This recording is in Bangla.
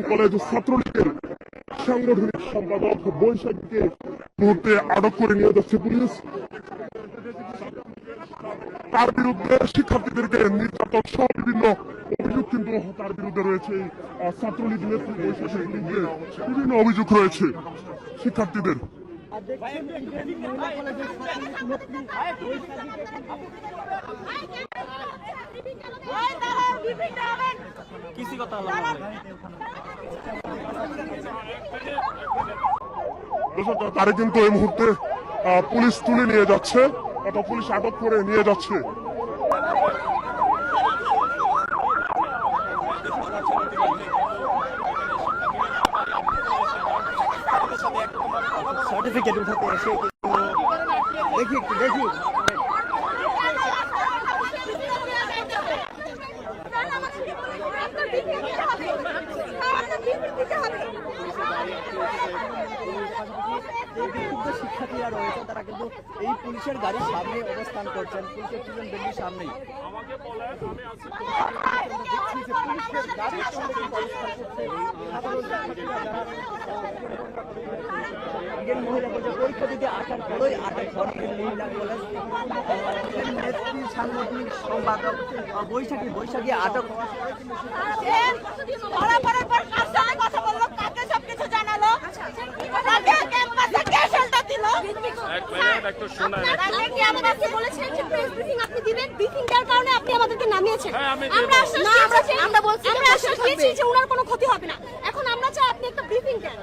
কলেজ ছাত্রলীগের সাংগঠনিক সম্পাদক বৈশাখীকে মুহূর্তে আটক করে নিয়ে যাচ্ছে পুলিশ। তার বিরুদ্ধে শিক্ষার্থীদেরকে নির্যাতন সহ বিভিন্ন অভিযোগ কিন্তু তার বিরুদ্ধে রয়েছে। ছাত্রলীগ নেত্রী বৈশাখীর বিরুদ্ধে বিভিন্ন অভিযোগ রয়েছে শিক্ষার্থীদের। তারে কিন্তু এই মুহূর্তে পুলিশ তুলে নিয়ে যাচ্ছে, অথবা পুলিশ আটক করে নিয়ে যাচ্ছে। সার্টিফিকেট উঠাতে এসে দেখি শিক্ষার্থীরা রয়েছে, তারা কিন্তু এই পুলিশের গাড়ির সামনে অবস্থান করছেন, পুলিশের দুজন বেদির সামনেই। দেখছি যে পুলিশের গাড়ির সামনে কিন্তু অবস্থান করছে মহিলা কলেজে পরীক্ষা দিতে আসার পরই আটক হন মহিলা কলেজ নেত্রী সাংগঠনিক সম্পাদক বৈশাখী আটক। আমরা বলছি যে ওনার কোনো ক্ষতি হবে না। এখন আমরা চাই আপনি একটা ব্রিফিং দেন।